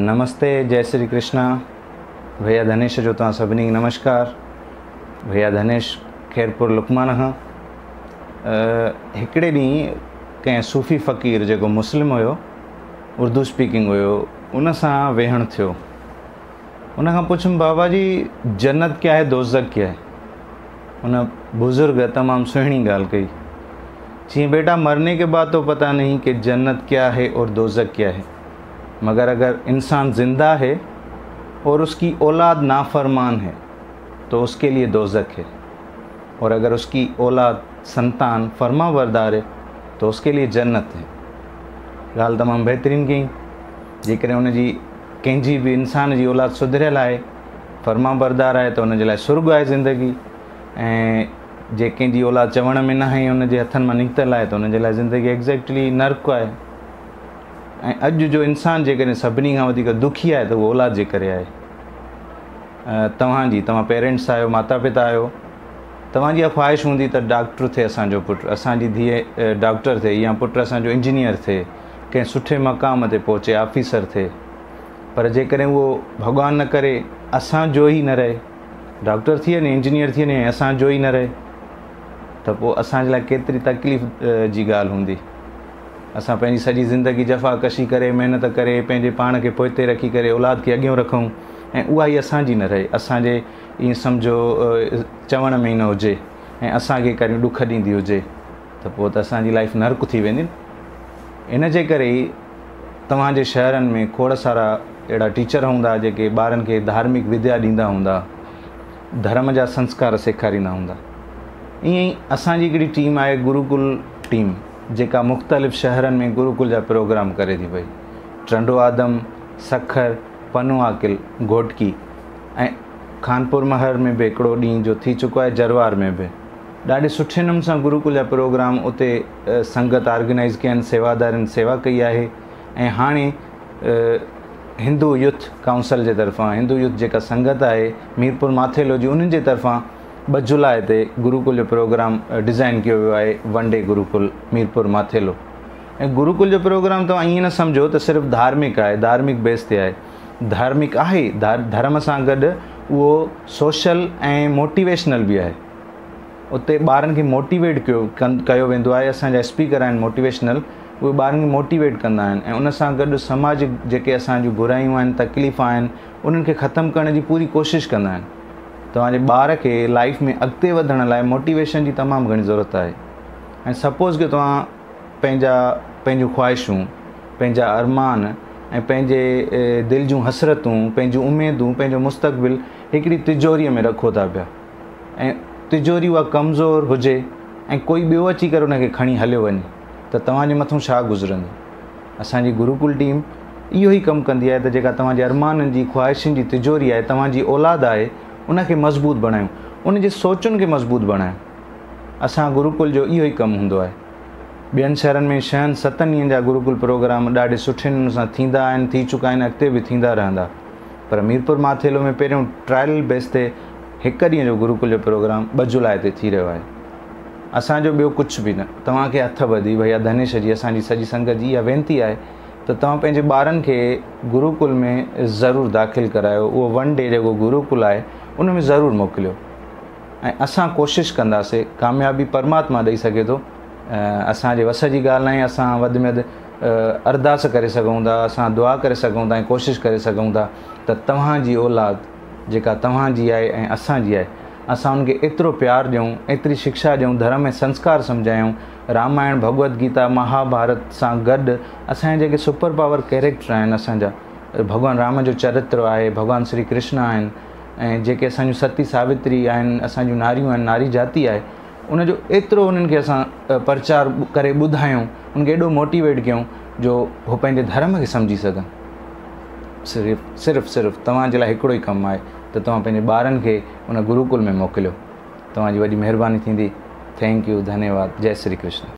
नमस्ते, जय श्री कृष्णा। भैया धनेश जो तव्हां सभिनी खे नमस्कार। भैया धनेश खैरपुर लुकमान खां। हिकिड़े ॾींहुं कंहिं सूफ़ी फ़क़ीर जेको मुस्लिम हुयो, उर्दू स्पीकिंग हुयो, उन सां वेहण थियो। उन खां पुछुमि, बाबा जी जन्नत क्या है, दोज़ख क्या है? उन बुज़ुर्ग तमामु सुहिणी ॻाल्हि कई। चईं, बेटा मरने के बाद तो पता नहीं कि जन्नत क्या है और दोज़ख क्या है, मगर अगर इंसान ज़िंदा है और उसकी औलाद नाफरमान है तो उसके लिए दोज़ख है, और अगर उसकी औलाद संतान फर्माबरदार है तो उसके लिए जन्नत है। ॻाल्हि तमामु बहितरीनु कई। जेकॾहिं उन जी कंहिंजी बि इंसान जी औलाद सुधरियल आहे, फर्माबरदार आहे, त उन जे लाइ सुर्ॻु आहे ज़िंदगी। ऐं जे कंहिंजी औलाद चवण में न आहे, उन जे हथनि मां निकितल आहे, त उन जे लाइ ज़िंदगी एग्ज़ैक्टली नर्क आहे। ऐं अॼु जो इंसान जेकॾहिं सभिनी खां वधीक दुखी आहे त उहो औलाद जे करे आहे। तव्हां पेरेंट्स आहियो, माता पिता आहियो, तव्हांजी इहा ख़्वाहिश हूंदी त डॉक्टर थिए असांजो पुटु, असांजी धीअ डॉक्टर थिए, या पुटु असांजो इंजीनियर थिए, कंहिं सुठे मक़ाम ते पहुचे, ऑफिसर थिए। पर जेकॾहिं उहो भॻवान न करे असांजो ई न रहे, डॉक्टर थी वञे, इंजीनियर थी वञे, असांजो ई न रहे, त पोइ असांजे लाइ केतिरी तकलीफ़ जी ॻाल्हि हूंदी। असां पंहिंजी सॼी ज़िंदगी जफ़ाकशी करे, महिनत करे, पंहिंजे पाण खे पोइते रखी करे औलाद खे अॻियां रखूं, ऐं उहा ई असांजी न रहे, असांजे ईअं सम्झो चवण में ई न हुजे, ऐं असांखे करे ॾुख ॾींदी हुजे, त पोइ त असांजी लाइफ नर्क थी वेंदी न। इन जे करे ई तव्हांजे शहरनि में खोड़ सारा अहिड़ा टीचर हूंदा जेके ॿारनि खे धार्मिक विद्या ॾींदा हूंदा, धर्म जा संस्कार सेखारींदा हूंदा। ईअं ई असांजी हिकिड़ी टीम आहे, गुरुकुल टीम, जेका मुख़्तलिफ़ शहरनि में गुरुकुल जा प्रोग्राम करे थी पई। टंडो आदम, सखर, पनो आकिल, घोटकी, ऐं खानपुर महर में बि हिकिड़ो ॾींहुं जो थी चुको आहे, जरवार में बि ॾाढे सुठे नमूने सां गुरुकुल जा प्रोग्राम उते संगत ऑर्गेनाइज़ कया आहिनि, सेवादारनि सेवा कई आहे। ऐं हाणे हिंदू यूथ काउंसिल जे तरफ़ां, हिंदू यूथ जेका संगत आहे मीरपुर माथेलो जी, उन्हनि जे तरफ़ां 2 जुलाई ते गुरुकुल जो प्रोग्राम डिज़ाइन कयो वियो आहे, वन डे गुरुकुल मीरपुर माथेलो। ऐं गुरुकुल जो प्रोग्राम तव्हां ईअं न सम्झो त सिर्फ़ु धार्मिक आहे, धार्मिक बेस ते आहे। धार्मिक आहे, धर्म सां गॾु उहो सोशल ऐं मोटिवेशनल बि आहे। उते ॿारनि खे मोटिवेट कयो वेंदो आहे। असांजा स्पीकर आहिनि मोटिवेशनल, उहे ॿारनि खे मोटिवेट कंदा आहिनि, ऐं उन सां गॾु समाजिक जेके असांजूं बुरायूं आहिनि, तकलीफ़ आहिनि, उन्हनि खे ख़तमु करण जी पूरी कोशिशि कंदा आहिनि। तव्हांजे ॿार खे लाइफ में अॻिते वधण लाइ मोटिवेशन जी तमामु घणी ज़रूरत आहे। ऐं सपोज़ कि तव्हां पंहिंजूं ख़्वाहिशूं, पंहिंजा अरमान, ऐं पंहिंजे दिलि जूं हसरतूं, पंहिंजूं उमेदूं, पंहिंजो मुस्तक़बिल हिकिड़ी तिजोरीअ में रखो था पिया, ऐं तिजोरी उहा कमज़ोर हुजे ऐं कोई ॿियो अची करे उनखे खणी हलियो वञे, त तव्हांजे मथां छा गुज़रंदी। असांजी गुरुकुल टीम इहो ई कमु कंदी आहे त जेका तव्हांजे अरमाननि जी, ख़्वाहिशुनि जी तिजोरी आहे, तव्हांजी औलाद आहे, उनखे मज़बूत बणायूं, उन जी सोचुनि खे मज़बूत बणायूं। असां गुरुकुल जो इहो ई कमु हूंदो आहे। ॿियनि शहरनि में 6-7 ॾींहंनि जा गुरुकुल प्रोग्राम ॾाढे सुठे नमूने सां थींदा आहिनि, थी चुका आहिनि, अॻिते बि थींदा रहंदा। पर मीरपुर माथेलो में पहिरियों ट्रायल बेस ते 1 ॾींहं जो गुरुकुल जो प्रोग्राम 2 जुलाई ते थी रहियो आहे। असांजो ॿियो कुझु बि न। तव्हांखे हथ ॿधी भैया धनेश जी, असांजी सॼी संगत जी इहा वेनिती आहे त तव्हां पंहिंजे ॿारनि खे गुरुकुल में ज़रूरु दाख़िल करायो। उहो वन डे जेको गुरुकुल आहे उन में ज़रूरु मोकिलियो, ऐं असां कोशिशि कंदासीं। कामयाबी परमात्मा ॾेई सघे थो, असांजे वस जी ॻाल्हि नाहे। असां वधि में वधि अरदास करे सघूं था, असां दुआ करे सघूं था, ऐं कोशिशि करे सघूं था त तव्हांजी औलाद जेका तव्हांजी आहे ऐं असांजी आहे, असां उनखे एतिरो प्यारु ॾियूं, एतिरी शिक्षा ॾियूं, धर्म में संस्कार सम्झायूं। रामायण, भगवत गीता, महाभारत सां गॾु असांजे जेके सुपर पावर कैरेक्टर आहिनि, असांजा भॻवानु राम जो चरित्र आहे, भॻवानु श्री कृष्ण आहिनि, ऐं जेके असांजूं सती सावित्री आहिनि, असांजूं नारियूं आहिनि, नारी जाति आहे, उनजो एतिरो उन्हनि खे असां प्रचार करे ॿुधायूं, उनखे एॾो मोटिवेट कयूं जो उहो पंहिंजे धर्म खे सम्झी सघनि। सिर्फ़ु तव्हांजे लाइ हिकिड़ो ई कमु आहे त तव्हां पंहिंजे ॿारनि खे उन गुरुकुल में मोकिलियो। तव्हांजी वॾी महिरबानी थींदी। थैंक यू, धन्यवाद, जय श्री कृष्ण।